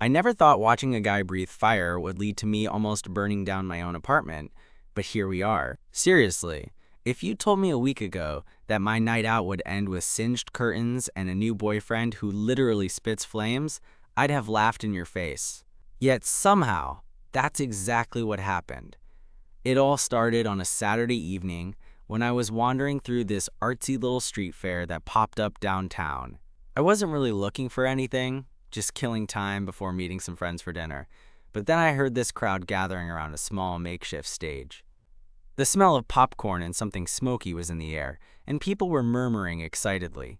I never thought watching a guy breathe fire would lead to me almost burning down my own apartment, but here we are. Seriously, if you told me a week ago that my night out would end with singed curtains and a new boyfriend who literally spits flames, I'd have laughed in your face. Yet somehow, that's exactly what happened. It all started on a Saturday evening when I was wandering through this artsy little street fair that popped up downtown. I wasn't really looking for anything, just killing time before meeting some friends for dinner. But then I heard this crowd gathering around a small makeshift stage. The smell of popcorn and something smoky was in the air, and people were murmuring excitedly.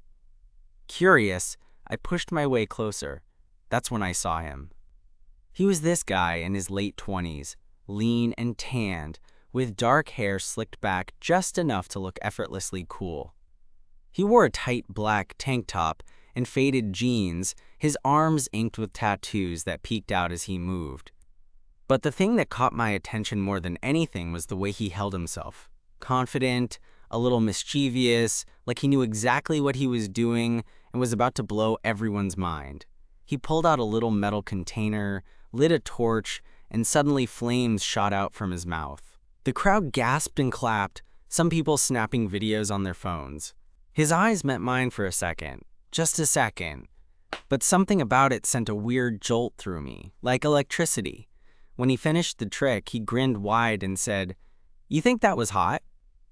Curious, I pushed my way closer. That's when I saw him. He was this guy in his late 20s, lean and tanned, with dark hair slicked back just enough to look effortlessly cool. He wore a tight black tank top and faded jeans, his arms inked with tattoos that peeked out as he moved. But the thing that caught my attention more than anything was the way he held himself. Confident, a little mischievous, like he knew exactly what he was doing and was about to blow everyone's mind. He pulled out a little metal container, lit a torch, and suddenly flames shot out from his mouth. The crowd gasped and clapped, some people snapping videos on their phones. His eyes met mine for a second, just a second, but something about it sent a weird jolt through me, like electricity. When he finished the trick, he grinned wide and said, "You think that was hot?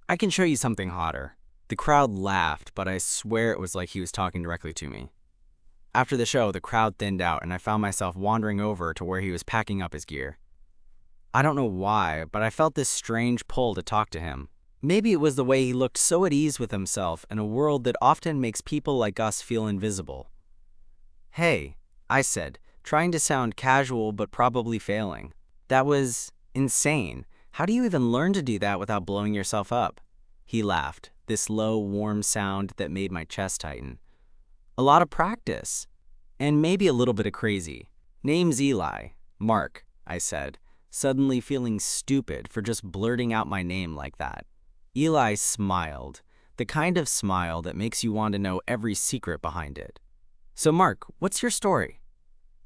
I can show you something hotter." The crowd laughed, but I swear it was like he was talking directly to me. After the show, the crowd thinned out, and I found myself wandering over to where he was packing up his gear. I don't know why, but I felt this strange pull to talk to him. Maybe it was the way he looked so at ease with himself in a world that often makes people like us feel invisible. "Hey," I said, trying to sound casual but probably failing. "That was insane. How do you even learn to do that without blowing yourself up?" He laughed, this low, warm sound that made my chest tighten. "A lot of practice. And maybe a little bit of crazy. Name's Eli. Mark," I said, suddenly feeling stupid for just blurting out my name like that. Eli smiled, the kind of smile that makes you want to know every secret behind it. "So Mark, what's your story?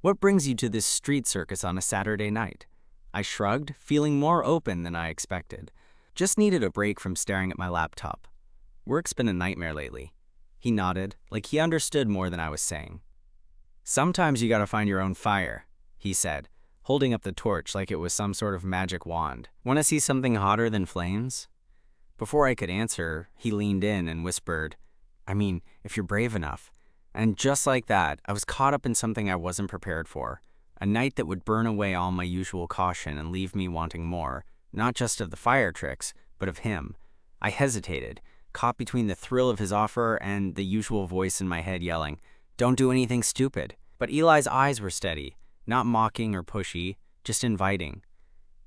What brings you to this street circus on a Saturday night?" I shrugged, feeling more open than I expected. Just needed a break from staring at my laptop. "Work's been a nightmare lately." He nodded, like he understood more than I was saying. "Sometimes you gotta find your own fire," he said, holding up the torch like it was some sort of magic wand. "Want to see something hotter than flames?" Before I could answer, he leaned in and whispered, "I mean, if you're brave enough." And just like that, I was caught up in something I wasn't prepared for. A night that would burn away all my usual caution and leave me wanting more, not just of the fire tricks, but of him. I hesitated, caught between the thrill of his offer and the usual voice in my head yelling, "Don't do anything stupid." But Eli's eyes were steady, not mocking or pushy, just inviting.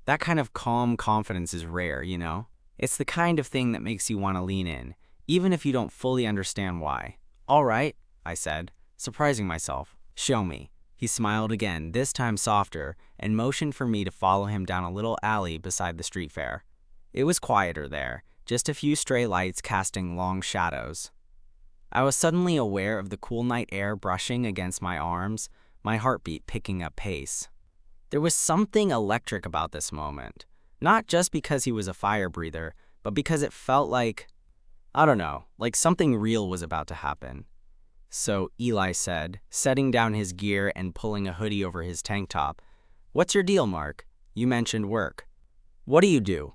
That kind of calm confidence is rare, you know? It's the kind of thing that makes you want to lean in, even if you don't fully understand why. "All right," I said, surprising myself. "Show me." He smiled again, this time softer, and motioned for me to follow him down a little alley beside the street fair. It was quieter there, just a few stray lights casting long shadows. I was suddenly aware of the cool night air brushing against my arms, my heartbeat picking up pace. There was something electric about this moment, not just because he was a fire breather, but because it felt like, I don't know, like something real was about to happen. "So," Eli said, setting down his gear and pulling a hoodie over his tank top, "what's your deal, Mark? You mentioned work. What do you do?"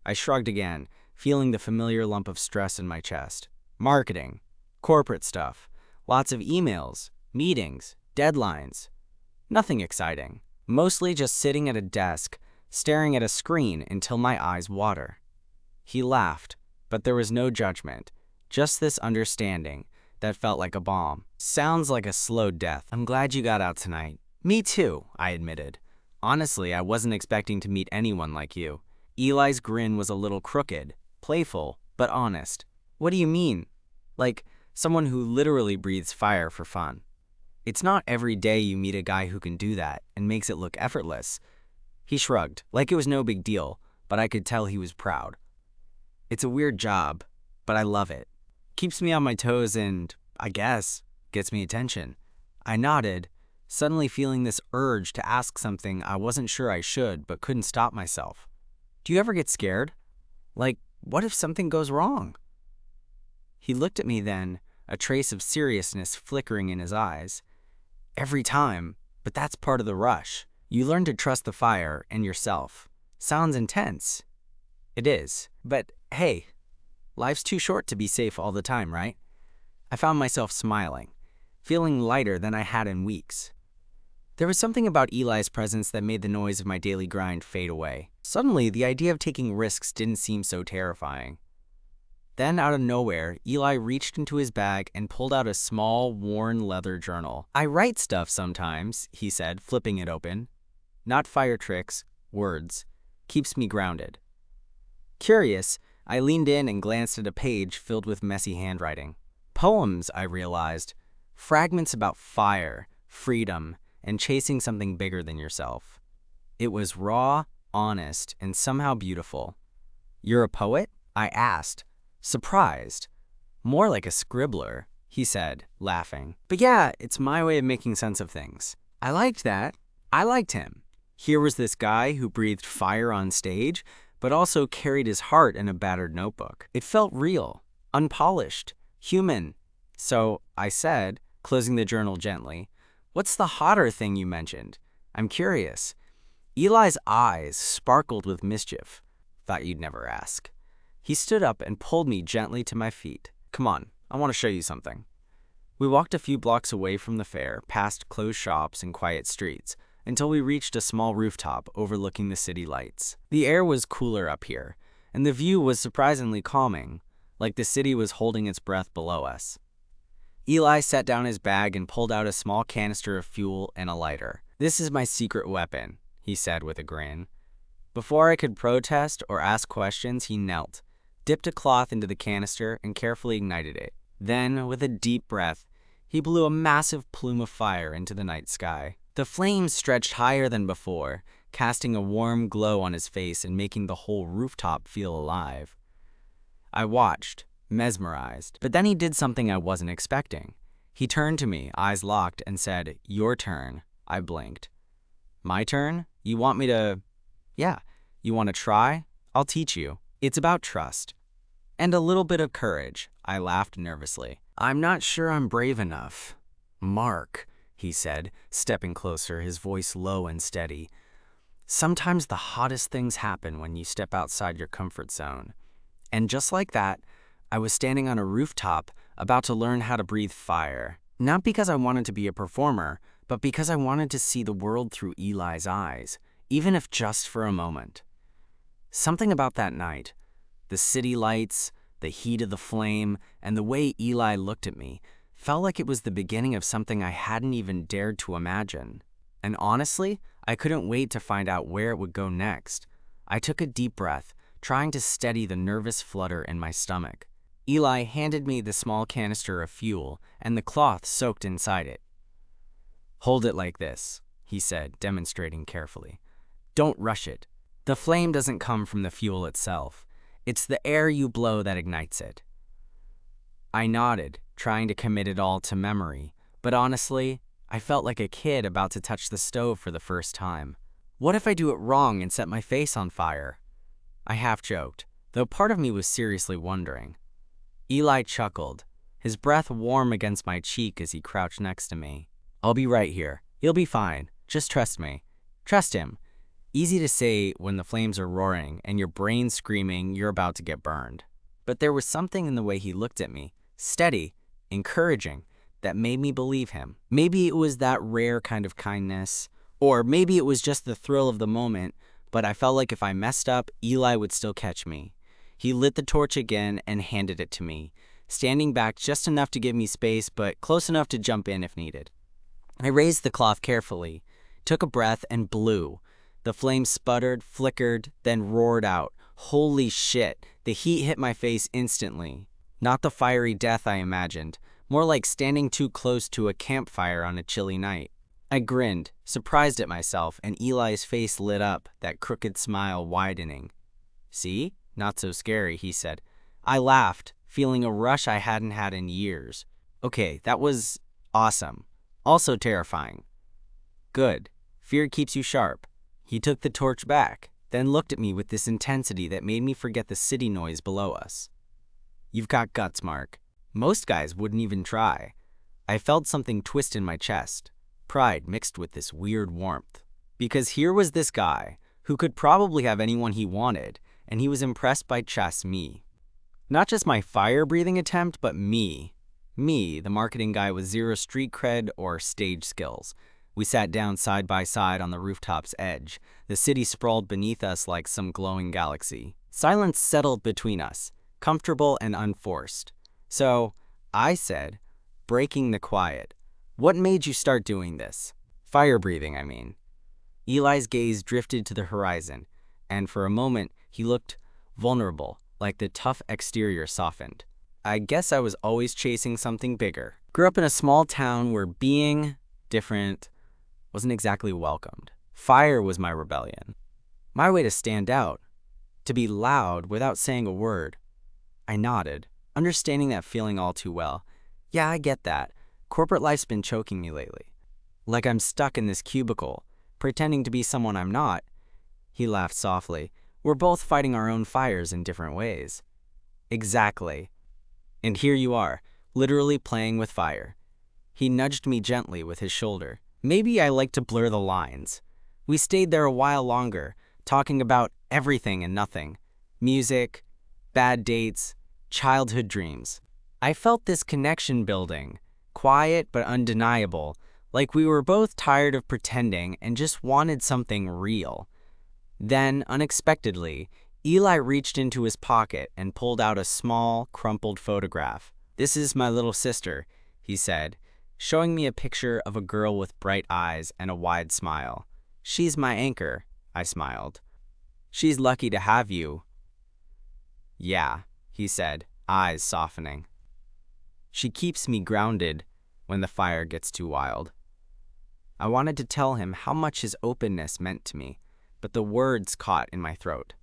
I shrugged again, feeling the familiar lump of stress in my chest. "Marketing. Corporate stuff. Lots of emails, meetings, deadlines. Nothing exciting. Mostly just sitting at a desk, staring at a screen until my eyes water." He laughed, but there was no judgment, just this understanding that felt like a balm. "Sounds like a slow death. I'm glad you got out tonight." "Me too," I admitted. Honestly, I wasn't expecting to meet anyone like you. Eli's grin was a little crooked, playful, but honest. "What do you mean?" "Like someone who literally breathes fire for fun. It's not every day you meet a guy who can do that and makes it look effortless." He shrugged, like it was no big deal, but I could tell he was proud. "It's a weird job, but I love it. Keeps me on my toes and, I guess, gets me attention." I nodded, suddenly feeling this urge to ask something I wasn't sure I should but couldn't stop myself. Do you ever get scared? Like, what if something goes wrong? He looked at me then, a trace of seriousness flickering in his eyes. Every time, but that's part of the rush. You learn to trust the fire and yourself. Sounds intense. It is, but hey, life's too short to be safe all the time, right? I found myself smiling, feeling lighter than I had in weeks. There was something about Eli's presence that made the noise of my daily grind fade away. Suddenly, the idea of taking risks didn't seem so terrifying. Then, out of nowhere, Eli reached into his bag and pulled out a small, worn leather journal. I write stuff sometimes, he said, flipping it open. Not fire tricks, words. Keeps me grounded. Curious, I leaned in and glanced at a page filled with messy handwriting. Poems, I realized. Fragments about fire, freedom, and chasing something bigger than yourself. It was raw, honest, and somehow beautiful. You're a poet? I asked, surprised. More like a scribbler, he said, laughing. But yeah, it's my way of making sense of things. I liked that. I liked him. Here was this guy who breathed fire on stage, but also carried his heart in a battered notebook. It felt real, unpolished, human. So I said, closing the journal gently, "What's the hotter thing you mentioned? I'm curious." Eli's eyes sparkled with mischief. Thought you'd never ask. He stood up and pulled me gently to my feet. Come on, I want to show you something. We walked a few blocks away from the fair, past closed shops and quiet streets, until we reached a small rooftop overlooking the city lights. The air was cooler up here, and the view was surprisingly calming, like the city was holding its breath below us. Eli set down his bag and pulled out a small canister of fuel and a lighter. "This is my secret weapon," he said with a grin. Before I could protest or ask questions, he knelt, dipped a cloth into the canister, and carefully ignited it. Then, with a deep breath, he blew a massive plume of fire into the night sky. The flames stretched higher than before, casting a warm glow on his face and making the whole rooftop feel alive. I watched, mesmerized, but then he did something I wasn't expecting. He turned to me, eyes locked, and said, "Your turn." I blinked. "My turn? You want me to—" "Yeah. You want to try? I'll teach you. It's about trust. And a little bit of courage." I laughed nervously. "I'm not sure I'm brave enough." "Mark," he said, stepping closer, his voice low and steady. "Sometimes the hottest things happen when you step outside your comfort zone." And just like that, I was standing on a rooftop, about to learn how to breathe fire. Not because I wanted to be a performer, but because I wanted to see the world through Eli's eyes, even if just for a moment. Something about that night, the city lights, the heat of the flame, and the way Eli looked at me, felt like it was the beginning of something I hadn't even dared to imagine. And honestly, I couldn't wait to find out where it would go next. I took a deep breath, trying to steady the nervous flutter in my stomach. Eli handed me the small canister of fuel and the cloth soaked inside it. "Hold it like this," he said, demonstrating carefully. "Don't rush it. The flame doesn't come from the fuel itself. It's the air you blow that ignites it." I nodded, trying to commit it all to memory, but honestly, I felt like a kid about to touch the stove for the first time. What if I do it wrong and set my face on fire? I half joked, though part of me was seriously wondering. Eli chuckled, his breath warm against my cheek as he crouched next to me. "I'll be right here. You'll be fine. Just trust me." Trust him. Easy to say when the flames are roaring and your brain screaming you're about to get burned. But there was something in the way he looked at me, steady, encouraging, that made me believe him. Maybe it was that rare kind of kindness, or maybe it was just the thrill of the moment, but I felt like if I messed up, Eli would still catch me. He lit the torch again and handed it to me, standing back just enough to give me space, but close enough to jump in if needed. I raised the cloth carefully, took a breath, and blew. The flame sputtered, flickered, then roared out. Holy shit, the heat hit my face instantly. Not the fiery death I imagined, more like standing too close to a campfire on a chilly night. I grinned, surprised at myself, and Eli's face lit up, that crooked smile widening. "See? Not so scary," he said. I laughed, feeling a rush I hadn't had in years. Okay, that was awesome. Also terrifying. Good. Fear keeps you sharp. He took the torch back, then looked at me with this intensity that made me forget the city noise below us. You've got guts, Mark. Most guys wouldn't even try. I felt something twist in my chest, pride mixed with this weird warmth. Because here was this guy who could probably have anyone he wanted, and he was impressed by just me. Not just my fire-breathing attempt, but me. Me, the marketing guy with zero street cred or stage skills. We sat down side by side on the rooftop's edge. The city sprawled beneath us like some glowing galaxy. Silence settled between us, comfortable and unforced. So, I said, breaking the quiet, "What made you start doing this?" Fire-breathing, I mean. Eli's gaze drifted to the horizon, and for a moment, he looked vulnerable, like the tough exterior softened. I guess I was always chasing something bigger. Grew up in a small town where being different wasn't exactly welcomed. Fire was my rebellion. My way to stand out, to be loud without saying a word. I nodded, understanding that feeling all too well. Yeah, I get that. Corporate life's been choking me lately. Like I'm stuck in this cubicle, pretending to be someone I'm not. He laughed softly. We're both fighting our own fires in different ways. Exactly. And here you are, literally playing with fire. He nudged me gently with his shoulder. Maybe I like to blur the lines. We stayed there a while longer, talking about everything and nothing. Music, bad dates, childhood dreams. I felt this connection building, quiet but undeniable, like we were both tired of pretending and just wanted something real. Then, unexpectedly, Eli reached into his pocket and pulled out a small, crumpled photograph. "This is my little sister," he said, showing me a picture of a girl with bright eyes and a wide smile. "She's my anchor," I smiled. "She's lucky to have you." "Yeah," he said, eyes softening. "She keeps me grounded when the fire gets too wild." I wanted to tell him how much his openness meant to me, but the words caught in my throat.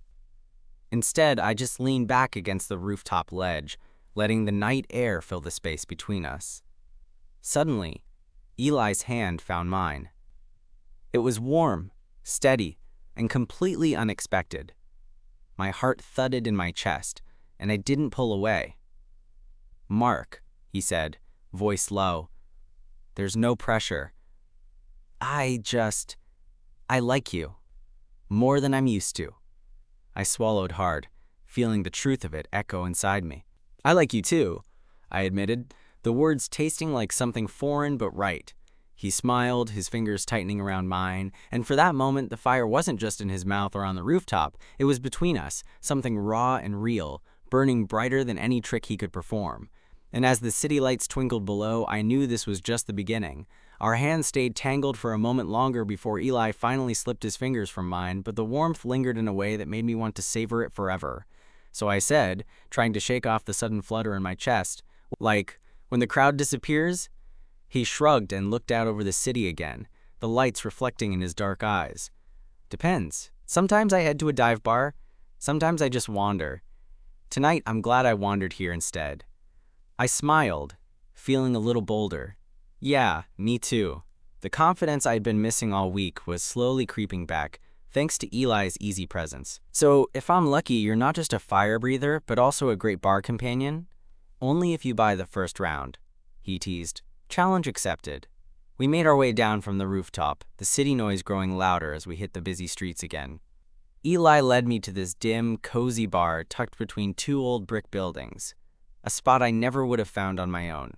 Instead, I just leaned back against the rooftop ledge, letting the night air fill the space between us. Suddenly, Eli's hand found mine. It was warm, steady, and completely unexpected. My heart thudded in my chest, and I didn't pull away. "Mark," he said, voice low. "There's no pressure. I like you. More than I'm used to." I swallowed hard, feeling the truth of it echo inside me. "I like you too," I admitted, the words tasting like something foreign but right. He smiled, his fingers tightening around mine, and for that moment the fire wasn't just in his mouth or on the rooftop, it was between us, something raw and real, burning brighter than any trick he could perform. And as the city lights twinkled below, I knew this was just the beginning. Our hands stayed tangled for a moment longer before Eli finally slipped his fingers from mine, but the warmth lingered in a way that made me want to savor it forever. So I said, trying to shake off the sudden flutter in my chest, "Like, when the crowd disappears?" He shrugged and looked out over the city again, the lights reflecting in his dark eyes. "Depends. Sometimes I head to a dive bar. Sometimes I just wander. Tonight, I'm glad I wandered here instead." I smiled, feeling a little bolder. Yeah, me too. The confidence I'd been missing all week was slowly creeping back, thanks to Eli's easy presence. "So, if I'm lucky, you're not just a fire breather, but also a great bar companion?" "Only if you buy the first round," he teased. Challenge accepted. We made our way down from the rooftop, the city noise growing louder as we hit the busy streets again. Eli led me to this dim, cozy bar tucked between two old brick buildings, a spot I never would have found on my own.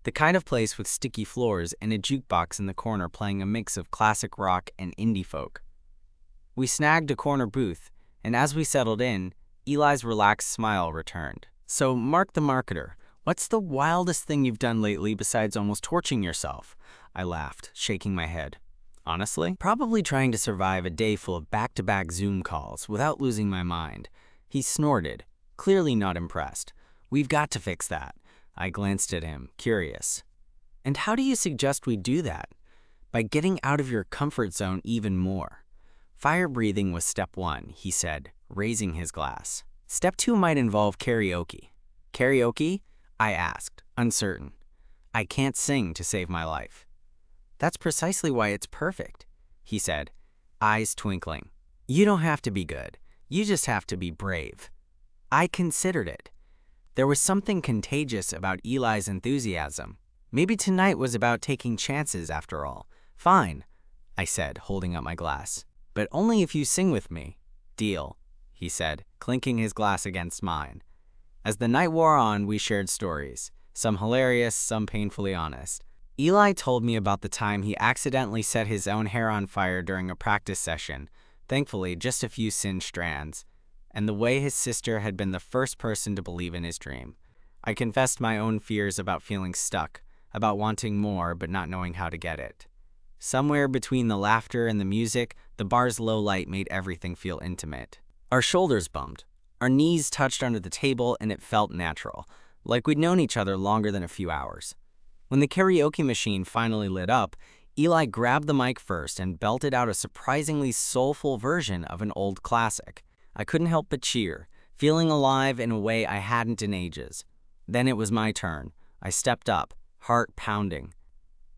The kind of place with sticky floors and a jukebox in the corner playing a mix of classic rock and indie folk. We snagged a corner booth, and as we settled in, Eli's relaxed smile returned. "So, Mark the Marketer, what's the wildest thing you've done lately besides almost torching yourself?" I laughed, shaking my head. "Honestly, probably trying to survive a day full of back-to-back Zoom calls without losing my mind." He snorted, clearly not impressed. "We've got to fix that." I glanced at him, curious. "And how do you suggest we do that?" "By getting out of your comfort zone even more." "Fire breathing was step 1, he said, raising his glass. "Step 2 might involve karaoke." "Karaoke?" I asked, uncertain. "I can't sing to save my life." That's precisely why it's perfect, he said, eyes twinkling. You don't have to be good. You just have to be brave. I considered it. There was something contagious about Eli's enthusiasm. Maybe tonight was about taking chances after all. Fine, I said, holding up my glass. But only if you sing with me. Deal, he said, clinking his glass against mine. As the night wore on, we shared stories, some hilarious, some painfully honest. Eli told me about the time he accidentally set his own hair on fire during a practice session, thankfully just a few singed strands, and the way his sister had been the first person to believe in his dream. I confessed my own fears about feeling stuck, about wanting more but not knowing how to get it. Somewhere between the laughter and the music, the bar's low light made everything feel intimate. Our shoulders bumped, our knees touched under the table, and it felt natural, like we'd known each other longer than a few hours. When the karaoke machine finally lit up, Eli grabbed the mic first and belted out a surprisingly soulful version of an old classic. I couldn't help but cheer, feeling alive in a way I hadn't in ages. Then it was my turn. I stepped up, heart pounding.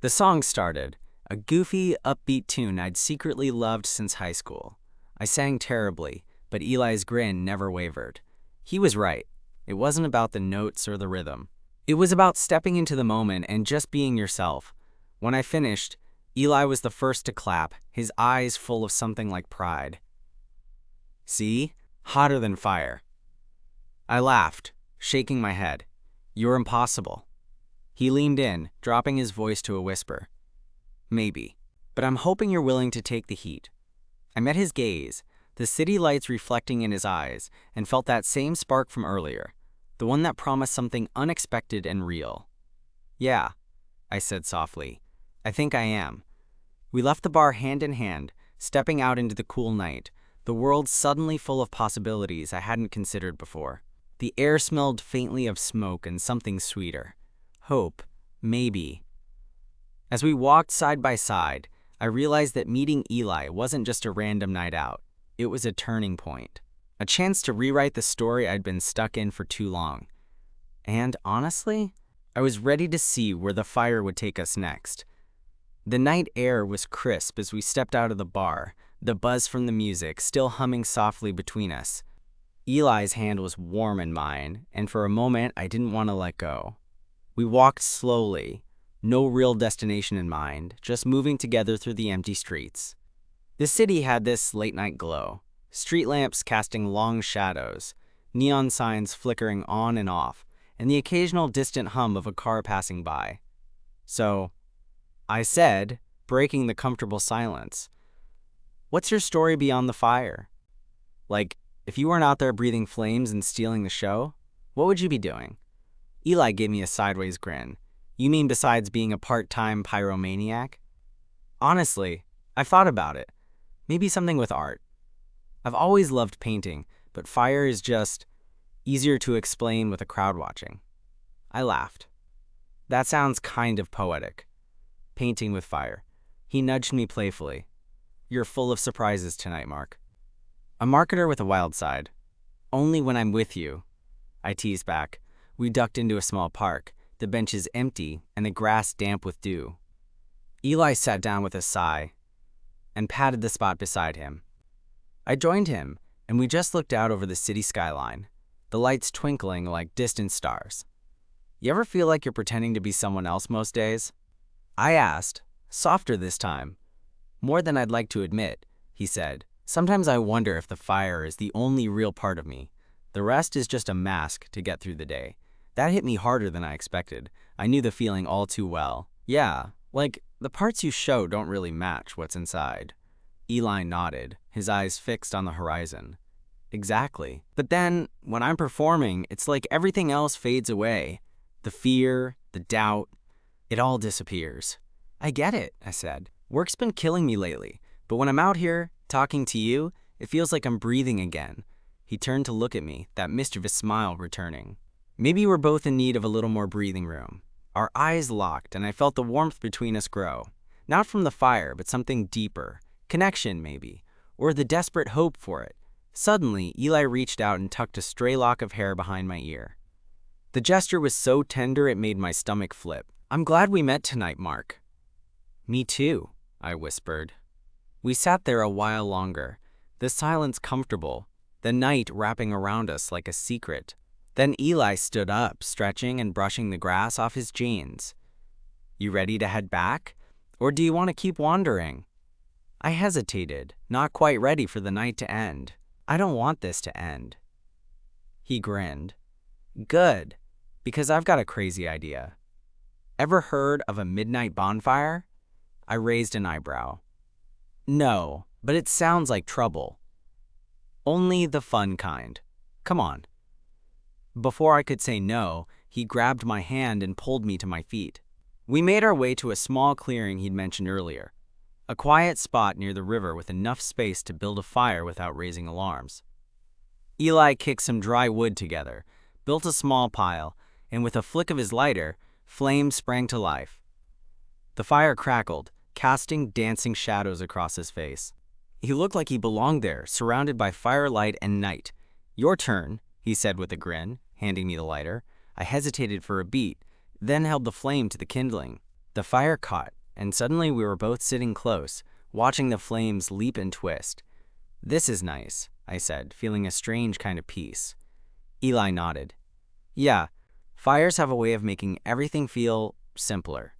The song started, a goofy, upbeat tune I'd secretly loved since high school. I sang terribly, but Eli's grin never wavered. He was right. It wasn't about the notes or the rhythm. It was about stepping into the moment and just being yourself. When I finished, Eli was the first to clap, his eyes full of something like pride. See? Hotter than fire. I laughed, shaking my head. You're impossible. He leaned in, dropping his voice to a whisper. Maybe, but I'm hoping you're willing to take the heat. I met his gaze, the city lights reflecting in his eyes, and felt that same spark from earlier, the one that promised something unexpected and real. Yeah, I said softly. I think I am. We left the bar hand in hand, stepping out into the cool night, the world suddenly full of possibilities I hadn't considered before. The air smelled faintly of smoke and something sweeter. Hope, maybe. As we walked side by side, I realized that meeting Eli wasn't just a random night out. It was a turning point. A chance to rewrite the story I'd been stuck in for too long. And honestly, I was ready to see where the fire would take us next. The night air was crisp as we stepped out of the bar, the buzz from the music still humming softly between us. Eli's hand was warm in mine, and for a moment I didn't want to let go. We walked slowly, no real destination in mind, just moving together through the empty streets. The city had this late-night glow, street lamps casting long shadows, neon signs flickering on and off, and the occasional distant hum of a car passing by. So, I said, breaking the comfortable silence, "What's your story beyond the fire? Like, if you weren't out there breathing flames and stealing the show, what would you be doing?" Eli gave me a sideways grin. "You mean besides being a part-time pyromaniac?" Honestly, I've thought about it. Maybe something with art. I've always loved painting, but fire is just easier to explain with a crowd watching. I laughed. That sounds kind of poetic. Painting with fire. He nudged me playfully. You're full of surprises tonight, Mark. A marketer with a wild side. Only when I'm with you. I teased back. We ducked into a small park, the benches empty and the grass damp with dew. Eli sat down with a sigh and patted the spot beside him. I joined him, and we just looked out over the city skyline, the lights twinkling like distant stars. You ever feel like you're pretending to be someone else most days? I asked, softer this time. More than I'd like to admit, he said. Sometimes I wonder if the fire is the only real part of me. The rest is just a mask to get through the day. That hit me harder than I expected. I knew the feeling all too well. Yeah, like the parts you show don't really match what's inside. Eli nodded, his eyes fixed on the horizon. Exactly. But then, when I'm performing, it's like everything else fades away. The fear, the doubt, it all disappears. I get it, I said. Work's been killing me lately, but when I'm out here, talking to you, it feels like I'm breathing again. He turned to look at me, that mischievous smile returning. Maybe we're both in need of a little more breathing room. Our eyes locked, and I felt the warmth between us grow. Not from the fire, but something deeper. Connection, maybe. Or the desperate hope for it. Suddenly, Eli reached out and tucked a stray lock of hair behind my ear. The gesture was so tender it made my stomach flip. I'm glad we met tonight, Mark. Me too, I whispered. We sat there a while longer, the silence comfortable, the night wrapping around us like a secret. Then Eli stood up, stretching and brushing the grass off his jeans. You ready to head back? Or do you want to keep wandering? I hesitated, not quite ready for the night to end. I don't want this to end. He grinned. Good, because I've got a crazy idea. Ever heard of a midnight bonfire? I raised an eyebrow. No, but it sounds like trouble. Only the fun kind. Come on. Before I could say no, he grabbed my hand and pulled me to my feet. We made our way to a small clearing he'd mentioned earlier, a quiet spot near the river with enough space to build a fire without raising alarms. Eli kicked some dry wood together, built a small pile, and with a flick of his lighter, flames sprang to life. The fire crackled, casting dancing shadows across his face. He looked like he belonged there, surrounded by firelight and night. Your turn, he said with a grin, handing me the lighter. I hesitated for a beat, then held the flame to the kindling. The fire caught, and suddenly we were both sitting close, watching the flames leap and twist. This is nice, I said, feeling a strange kind of peace. Eli nodded. Yeah, fires have a way of making everything feel simpler.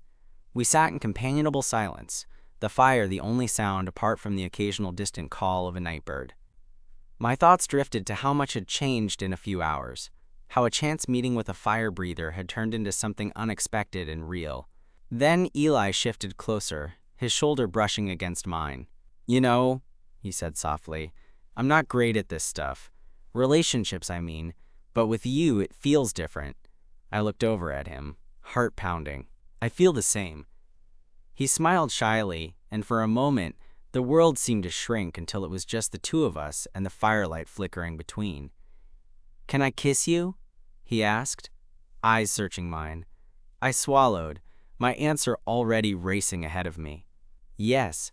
We sat in companionable silence, the fire the only sound apart from the occasional distant call of a night bird. My thoughts drifted to how much had changed in a few hours, how a chance meeting with a fire breather had turned into something unexpected and real. Then Eli shifted closer, his shoulder brushing against mine. You know, he said softly, I'm not great at this stuff. Relationships, I mean, but with you it feels different. I looked over at him, heart pounding. I feel the same. He smiled shyly, and for a moment, the world seemed to shrink until it was just the two of us and the firelight flickering between. Can I kiss you? He asked, eyes searching mine. I swallowed, my answer already racing ahead of me. Yes.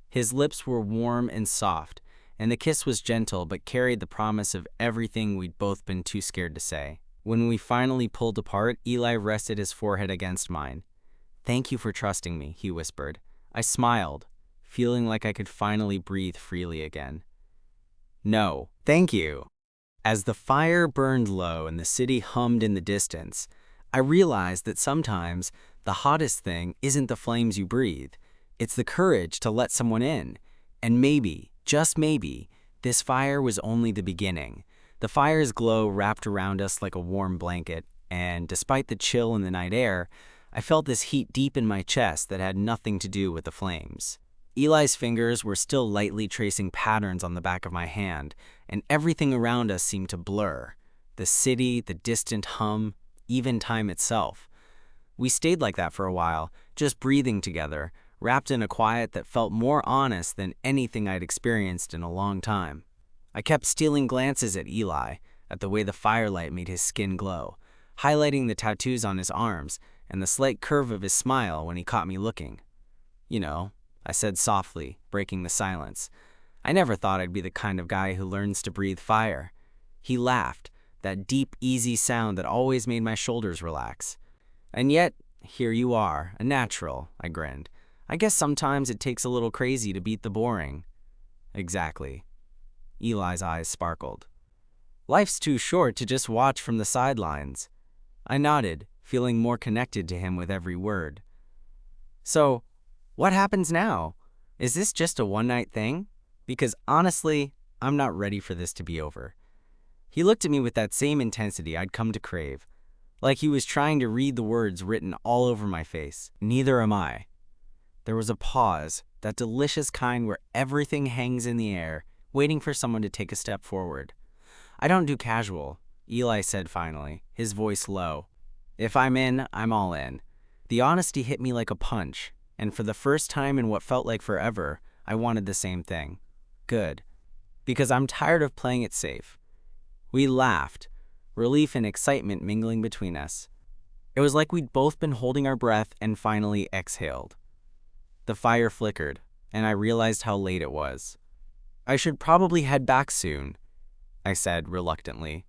His lips were warm and soft, and the kiss was gentle but carried the promise of everything we'd both been too scared to say. When we finally pulled apart, Eli rested his forehead against mine. Thank you for trusting me, he whispered. I smiled, feeling like I could finally breathe freely again. No, thank you. As the fire burned low and the city hummed in the distance, I realized that sometimes the hottest thing isn't the flames you breathe, it's the courage to let someone in. And maybe, just maybe, this fire was only the beginning. The fire's glow wrapped around us like a warm blanket, and despite the chill in the night air, I felt this heat deep in my chest that had nothing to do with the flames. Eli's fingers were still lightly tracing patterns on the back of my hand, and everything around us seemed to blur. The city, the distant hum, even time itself. We stayed like that for a while, just breathing together, wrapped in a quiet that felt more honest than anything I'd experienced in a long time. I kept stealing glances at Eli, at the way the firelight made his skin glow, highlighting the tattoos on his arms and the slight curve of his smile when he caught me looking. You know, I said softly, breaking the silence. I never thought I'd be the kind of guy who learns to breathe fire. He laughed, that deep, easy sound that always made my shoulders relax. And yet, here you are, a natural, I grinned. I guess sometimes it takes a little crazy to beat the boring. Exactly. Eli's eyes sparkled. Life's too short to just watch from the sidelines. I nodded, feeling more connected to him with every word. So, what happens now? Is this just a one-night thing? Because honestly, I'm not ready for this to be over. He looked at me with that same intensity I'd come to crave, like he was trying to read the words written all over my face. Neither am I. There was a pause, that delicious kind where everything hangs in the air, waiting for someone to take a step forward. I don't do casual, Eli said finally, his voice low. If I'm in, I'm all in. The honesty hit me like a punch, and for the first time in what felt like forever, I wanted the same thing. Good. Because I'm tired of playing it safe. We laughed, relief and excitement mingling between us. It was like we'd both been holding our breath and finally exhaled. The fire flickered, and I realized how late it was. I should probably head back soon, I said reluctantly.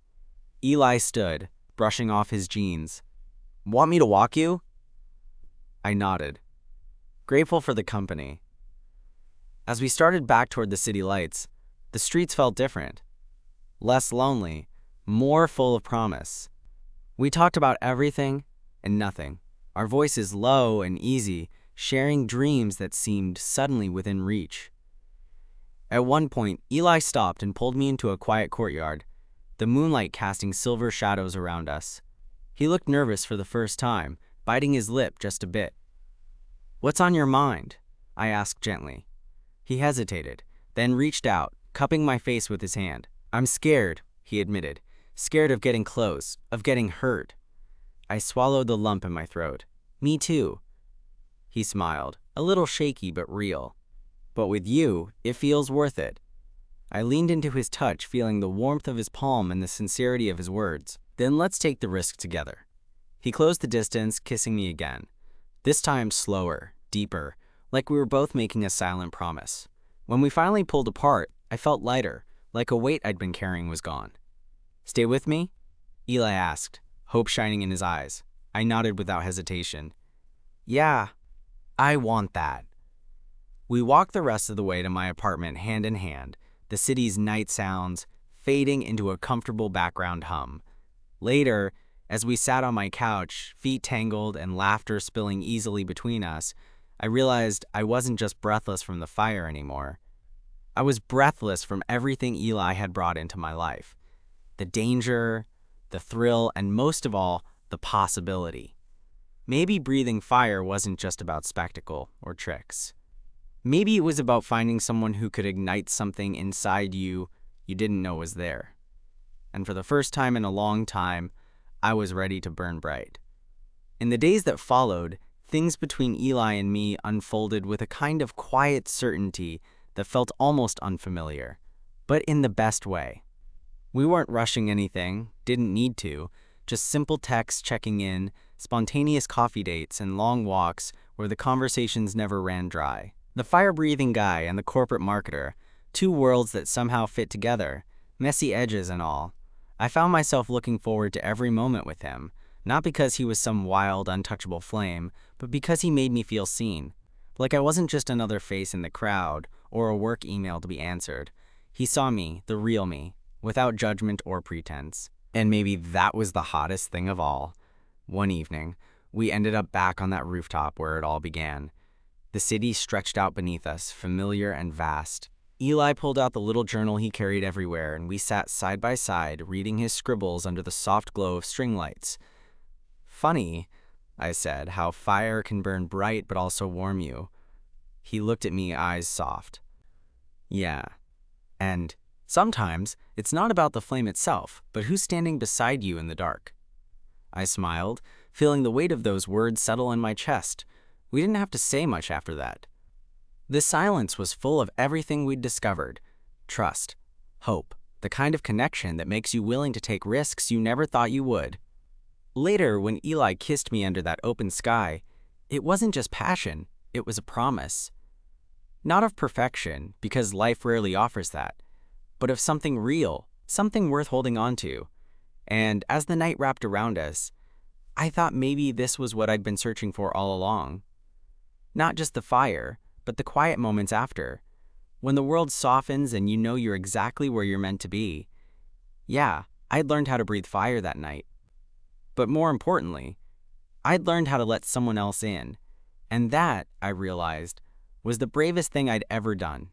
Eli stood, brushing off his jeans. Want me to walk you? I nodded. grateful for the company. As we started back toward the city lights, the streets felt different. Less lonely, more full of promise. We talked about everything and nothing, our voices low and easy, sharing dreams that seemed suddenly within reach. At one point, Eli stopped and pulled me into a quiet courtyard, the moonlight casting silver shadows around us. He looked nervous for the first time, biting his lip just a bit. "What's on your mind?" I asked gently. He hesitated, then reached out, cupping my face with his hand. "I'm scared," he admitted. "Scared of getting close, of getting hurt." I swallowed the lump in my throat. "Me too." He smiled, a little shaky but real. "But with you, it feels worth it." I leaned into his touch, feeling the warmth of his palm and the sincerity of his words. "Then let's take the risk together." He closed the distance, kissing me again. This time slower, deeper, like we were both making a silent promise. When we finally pulled apart, I felt lighter, like a weight I'd been carrying was gone. "Stay with me?" Eli asked, hope shining in his eyes. I nodded without hesitation. "Yeah, I want that." We walked the rest of the way to my apartment hand in hand, the city's night sounds fading into a comfortable background hum. Later, as we sat on my couch, feet tangled and laughter spilling easily between us, I realized I wasn't just breathless from the fire anymore. I was breathless from everything Eli had brought into my life. The danger, the thrill, and most of all, the possibility. Maybe breathing fire wasn't just about spectacle or tricks. Maybe it was about finding someone who could ignite something inside you didn't know was there. And for the first time in a long time, I was ready to burn bright. In the days that followed, things between Eli and me unfolded with a kind of quiet certainty that felt almost unfamiliar, but in the best way. We weren't rushing anything, didn't need to, just simple texts checking in, spontaneous coffee dates, and long walks where the conversations never ran dry. The fire-breathing guy and the corporate marketer, two worlds that somehow fit together, messy edges and all. I found myself looking forward to every moment with him, not because he was some wild, untouchable flame, but because he made me feel seen. Like I wasn't just another face in the crowd or a work email to be answered. He saw me, the real me, without judgment or pretense. And maybe that was the hottest thing of all. One evening, we ended up back on that rooftop where it all began. The city stretched out beneath us, familiar and vast. Eli pulled out the little journal he carried everywhere, and we sat side by side, reading his scribbles under the soft glow of string lights. "Funny," I said, "how fire can burn bright but also warm you." He looked at me, eyes soft. "Yeah. And sometimes it's not about the flame itself, but who's standing beside you in the dark." I smiled, feeling the weight of those words settle in my chest. We didn't have to say much after that. The silence was full of everything we'd discovered. Trust, hope, the kind of connection that makes you willing to take risks you never thought you would. Later, when Eli kissed me under that open sky, it wasn't just passion, it was a promise. Not of perfection, because life rarely offers that, but of something real, something worth holding on to. And as the night wrapped around us, I thought maybe this was what I'd been searching for all along. Not just the fire, but the quiet moments after, when the world softens and you know you're exactly where you're meant to be. Yeah, I'd learned how to breathe fire that night. But more importantly, I'd learned how to let someone else in. And that, I realized, was the bravest thing I'd ever done.